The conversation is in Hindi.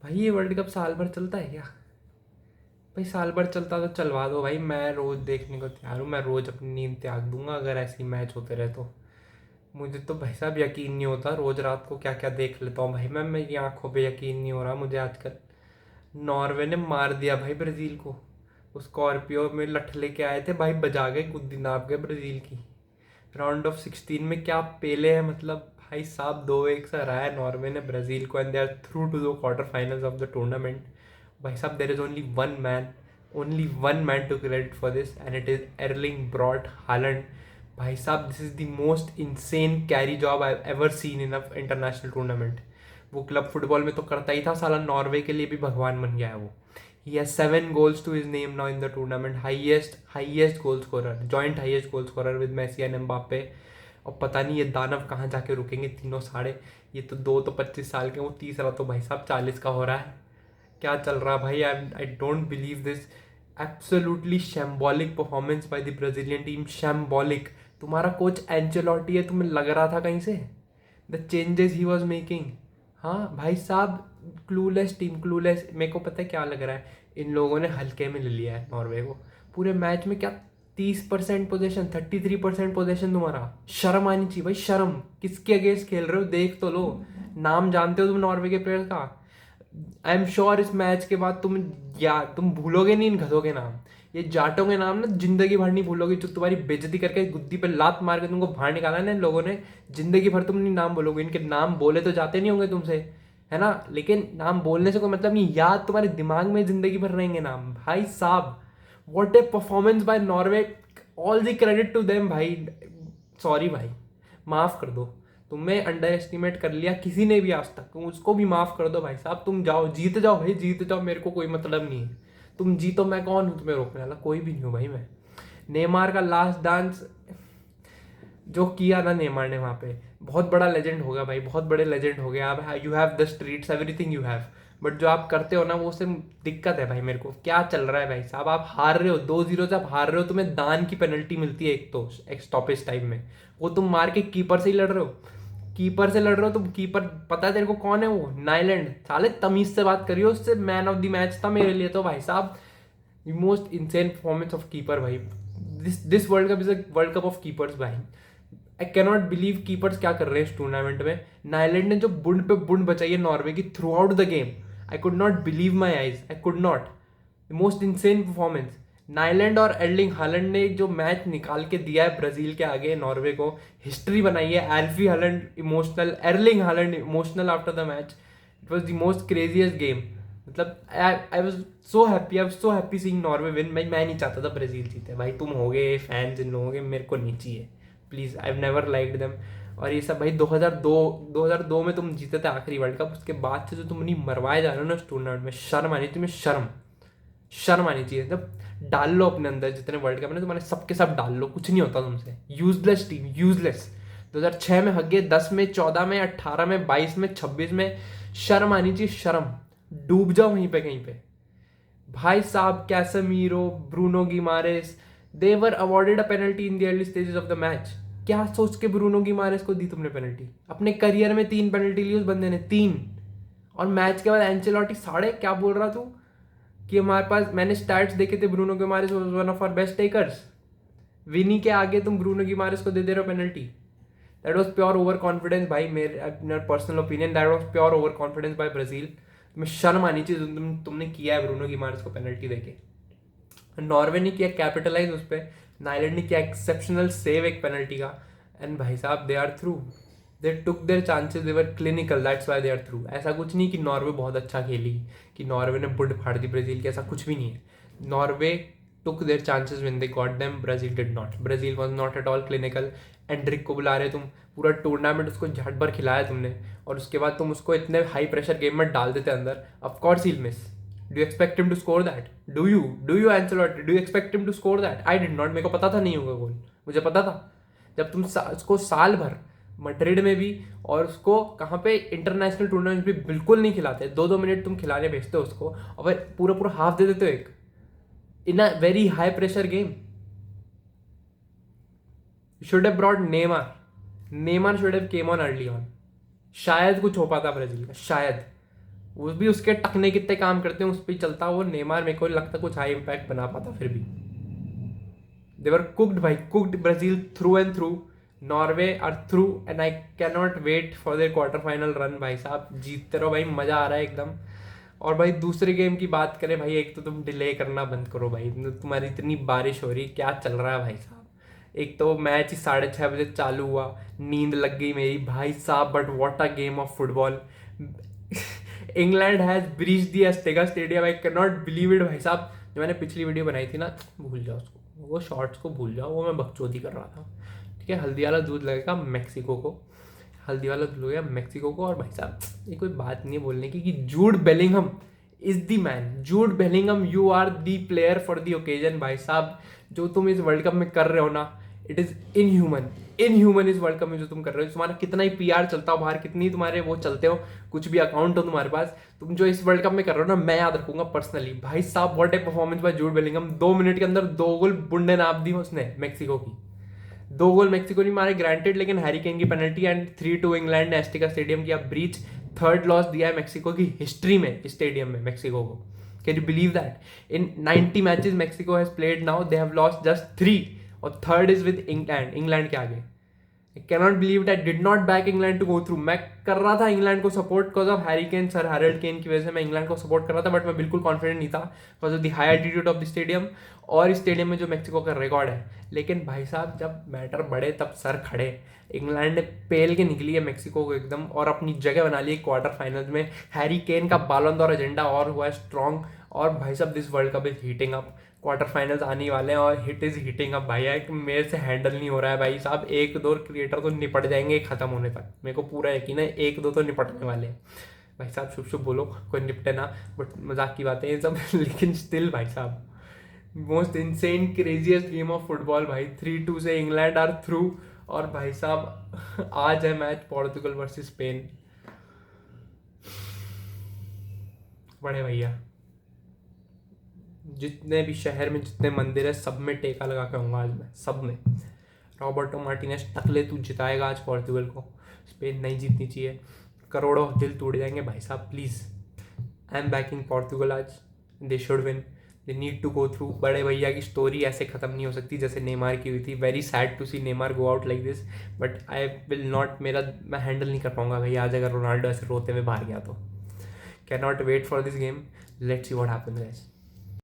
भाई ये वर्ल्ड कप साल भर चलता है क्या? भाई साल भर चलता तो चलवा दो भाई, मैं रोज देखने को तैयार हूँ, मैं रोज अपनी नींद त्याग दूंगा अगर ऐसी मैच होते रहे तो। मुझे तो भाई साहब यकीन नहीं होता, रोज रात को क्या क्या देख लेता हूँ भाई मैं, मेरी आंखों पे यकीन नहीं हो रहा मुझे आजकल। नॉर्वे ने मार दिया भाई ब्राजील को। वो स्कॉर्पियो में लठ लेके आए थे भाई, बजा गए, गुद्दी नाप गए ब्राजील की। राउंड ऑफ 16 में क्या पेले है, मतलब भाई साहब 2-1 से हराया है नॉर्वे ने ब्राजील को, and they are through to the quarter finals of the tournament. भाई साहब there is only one man to credit for this, and it is Erling Braut Haaland. भाई साहब this is the most insane carry job I ever seen in a international tournament. वो क्लब फुटबॉल में तो करता ही था साला, नॉर्वे के लिए भी भगवान बन गया है वो। He has 7 goals to his name now in the tournament. Highest goal scorer, joint highest goal scorer with Messi and Mbappe. और पता नहीं ये दानव कहाँ जाके रुकेंगे तीनों साढ़े। ये तो दो तो 25 साल के, वो तीसरा तो भाई साहब 40 का हो रहा है। क्या चल रहा है भाई? I don't believe this. Absolutely shambolic performance by the Brazilian team, shambolic. तुम्हारा कोच एंचेलोटी है, तुम्हें लग रहा था कहीं से? The changes he was making. हाँ भाई साहब, क्लूलेस टीम, क्लूलेस। मेरे को पता है क्या लग रहा है, इन लोगों ने हल्के में ले लिया है नॉर्वे को। पूरे मैच में क्या 30% पोजेशन, 33% पोजेशन तुम्हारा। शर्म आनी चाहिए भाई, शर्म। किसके अगेंस्ट खेल रहे हो देख तो लो। नाम जानते हो तुम नॉर्वे के प्लेयर का? आई एम श्योर इस मैच के बाद तुम भूलोगे नहीं इन गधों के नाम। ये जाटों के नाम ना जिंदगी भर नहीं भूलोगे, जो तुम्हारी बेइज्जती करके गुद्दी पे लात मार के तुमको बाहर निकाला ना इन लोगों ने। जिंदगी भर तुम नहीं नाम बोलोगे इनके। नाम बोले तो जाते नहीं होंगे तुमसे, है ना, लेकिन नाम बोलने से कोई मतलब नहीं, याद तुम्हारे दिमाग में जिंदगी भर रहेंगे नाम। भाई साहब what a performance by Norway, all the credit to them भाई। सॉरी भाई, माफ कर दो। तुम्हें अंडर एस्टिमेट कर लिया किसी ने भी आज तक, उसको भी माफ कर दो भाई साहब। तुम जाओ, जीत जाओ भाई, जीत जाओ, मेरे को कोई मतलब नहीं है। तुम जीतो, मैं कौन हूं तुम्हें रोकने वाला? कोई भी नहीं हूं भाई मैं। नेमार का लास्ट डांस जो किया ना नेमार ने वहां पे, बहुत बड़ा लेजेंड हो गया भाई, बहुत बड़े लेजेंड हो गया आप। You have the streets, everything you have, but जो आप करते हो ना वो उससे दिक्कत है भाई। मेरे को क्या चल रहा है भाई साहब? आप हार रहे हो 2-0 से, आप हार रहे हो, तुम्हें दान की पेनल्टी मिलती है एक तो एक स्टॉपेज टाइम में, वो तुम मार के कीपर से ही लड़ रहे हो। कीपर से लड़ रहे हो तुम, कीपर पता है तेरे को कौन है? वो नाइलैंड। साले तमीज से बात करियो उससे। मैन ऑफ द मैच था मेरे लिए तो भाई साहब। Most insane performance of keeper भाई। This world cup is a world cup of keepers भाई। आई कैनॉट बिलीव कीपर्स क्या कर रहे हैं इस टूर्नामेंट में। नाइलैंड ने जो बुंड पे बुंड बचाई है नॉर्वे की throughout the game, I could not believe my eyes, I could not. Most insane performance. Nyland और एर्लिंग हालैंड ने जो मैच निकाल के दिया है ब्राजील के आगे नॉर्वे को, हिस्ट्री बनाई है। Alfie Haaland emotional, Erling Haaland emotional after the match. It was the most craziest game. मतलब I was so happy, I was so happy seeing Norway win. मैं नहीं चाहता था ब्राजील जीते भाई। तुम हो गए फैंस इन लोगों के, मेरे को नहीं चाहिए please. I have never liked them. और ये सब भाई 2002 में तुम जीते थे आखिरी वर्ल्ड कप, उसके बाद से जो तुम नहीं मरवाए जा रहे हो ना इस टूर्नामेंट में, शर्म आनी तुम्हें, शर्म। शर्म आनी चाहिए। जब डाल लो अपने अंदर जितने वर्ल्ड कप है तुम्हारे, सबके सब डाल लो, कुछ नहीं होता तुमसे। Useless team, useless. 2006 में हक गए, 10 में, 14 में, 18 में, 22 में, 26 में। शर्म आनी चाहिए, शर्म। डूब जाओ वहीं पे कहीं पे। भाई साहब Casemiro, Bruno Guimaraes, they were awarded a penalty in the early stages of the match. क्या सोच के ब्रूनो गिमारेस को दी तुमने पेनल्टी? अपने करियर में 3 पेनल्टी ली उस बंदे ने, 3। और मैच के बाद एंचेलोटी साढ़े क्या बोल रहा तू कि हमारे पास, मैंने स्टैट्स देखे थे, Bruno Guimaraes was one of our best takers. Vini के आगे तुम ब्रूनो गिमारेस को दे दे रहे हो penalty. That was pure over confidence भाई, मेरे personal opinion, that was pure over confidence by Brazil. तुम्हें शर्म आनी चाहिए तुमने किया है ब्रूनो गिमारेस को पेनल्टी देके। नॉर्वे ने किया कैपिटलाइज उस पर, नाइलैंड ने किया एक्सेप्शनल सेव एक पेनल्टी का, एंड भाई साहब they are through. They took their chances, they were clinical, that's why they are through. ऐसा कुछ नहीं कि नॉर्वे बहुत अच्छा खेली, कि नॉर्वे ने बुंड फाड़ दी ब्राजील की, ऐसा कुछ भी नहीं है। Norway took their chances when they got them, Brazil did not. Brazil was not at all clinical. Anrich को बुला रहे तुम, पूरा टूर्नामेंट उसको झट भर खिलाया तुमने, और उसके बाद तुम उसको इतने हाई प्रेशर गेम में डाल देते अंदर, of course he miss. Do you expect him to score that? Do you Ancelotti? Do you expect him to score that? I did not. मेरे को पता था नहीं होगा गोल, मुझे पता था। जब तुम उसको साल भर मैड्रिड में भी, और उसको कहाँ पे इंटरनेशनल टूर्नामेंट भी बिल्कुल नहीं खिलाते, 2-2 मिनट तुम खिलाने भेजते हो उसको, और फिर पूरा पूरा हाफ दे देते हो एक, in a very high pressure game. Should have brought Neymar. Neymar should have came on early on. शायद कुछ हो पाता ब्राजील का, शायद। वो भी उसके टकने कितने काम करते हैं उस पर चलता। वो नेमार मेरे को लगता कुछ हाई इम्पैक्ट बना पाता फिर भी। देवर कुकड भाई, cooked Brazil through and through. Norway are through and I can not wait for their quarter final run. भाई साहब जीतते रहो भाई, मजा आ रहा है एकदम। और भाई दूसरे गेम की बात करें भाई, एक तो तुम डिले करना बंद करो भाई, तुम्हारी इतनी बारिश हो रही, क्या चल रहा है भाई साहब। एक तो मैच ही 6:30 बजे चालू हुआ, नींद लग गई मेरी भाई साहब। But what a game of football. England has breach the Azteca stadium, I can not believe it भाई साहब। जो मैंने पिछली वीडियो बनाई थी ना, भूल जाओ उसको, वो शॉर्ट्स को भूल जाओ, वो मैं बकचोदी कर रहा था। ठीक है, हल्दी वाला दूध लगेगा मेक्सिको को, हल्दी वाला दूध लगेगा मेक्सिको को। और भाई साहब ये कोई बात नहीं है बोलने की कि Jude Bellingham is the man. Jude Bellingham, you are the player for the occasion भाई साहब। जो तुम इस वर्ल्ड कप में कर रहे हो ना, इट इज इनह्यूमन। इनह्यूमन इस वर्ल्ड कप में जो तुम कर रहे हो, तुम्हारा कितना ही पीआर चलता हो बाहर, कितनी तुम्हारे वो चलते हो, कुछ भी अकाउंट हो तुम्हारे पास, तुम जो इस वर्ल्ड कप में कर रहे हो ना, मैं याद रखूंगा पर्सनली भाई साहब। What a performance by Jude Bellingham. 2 minute के अंदर 2 गोल बुंडे नाप दी उसने मेक्सिको की। 2 गोल मेक्सिको ने मारे ग्रांटेड, लेकिन हैरी केन की पेनल्टी एंड 3-2 इंग्लैंड ने एस्टिका स्टेडियम किया ब्रीच। थर्ड लॉस दिया है मेक्सिको की हिस्ट्री में स्टेडियम में मेक्सिको को। Can you believe that in 90 matches Mexico has played now they have lost just 3, और थर्ड इज विद इंग्लैंड के आगे। I cannot believe that did not back England to go through. मैं कर रहा था इंग्लैंड को support because of Harry Kane, sir Harold Kane की वजह से मैं इंग्लैंड को सपोर्ट कर रहा था, बट मैं बिल्कुल कॉन्फिडेंट नहीं था because of the high altitude of the stadium और स्टेडियम में जो मेक्सिको का रिकॉर्ड है। लेकिन भाई साहब जब मैटर बढ़े तब सर खड़े। इंग्लैंड ने पेल के निकली है मेक्सिको को एकदम, और अपनी जगह बना ली है क्वार्टर फाइनल्स में। हैरी केन का बालन दौर एजेंडा और हुआ है स्ट्रॉन्ग। और भाई साहब this world cup is heating up, quarter finals आने वाले हैं और हिट इज हीटिंग अप भाई। यार मेरे से हैंडल नहीं हो रहा है भाई साहब। 1-2 क्रिएटर तो निपट जाएंगे खत्म होने तक, मेरे को पूरा यकीन है 1-2 तो निपटने वाले हैं भाई साहब। शुभ शुभ बोलो, कोई निपटे ना, बट मजाक की बातें ये सब। लेकिन स्टिल भाई साहब most insane craziest game of football भाई। 3-2 से इंग्लैंड आर थ्रू। और भाई साहब आज है मैच पोर्तुगल वर्सेस स्पेन। बड़े भैया जितने भी शहर में जितने मंदिर है सब में टेका लगा के आऊँगा आज मैं, सब में। रॉबर्टो मार्टिनेज टकले तू जिताएगा आज पोर्तुगल को, स्पेन नहीं जीतनी चाहिए। करोड़ों दिल टूट जाएंगे भाई साहब please. I am backing Portugal आज, they should win, they need to go through. बड़े भैया की स्टोरी ऐसे ख़त्म नहीं हो सकती जैसे नेमार की हुई थी। Very sad to see Neymar go out like this, but I will not, मैं हैंडल नहीं कर पाऊंगा भाई आज अगर रोनाल्डो ऐसे रोते हुए बाहर गया तो। Can not wait for this game, let's see what happens guys.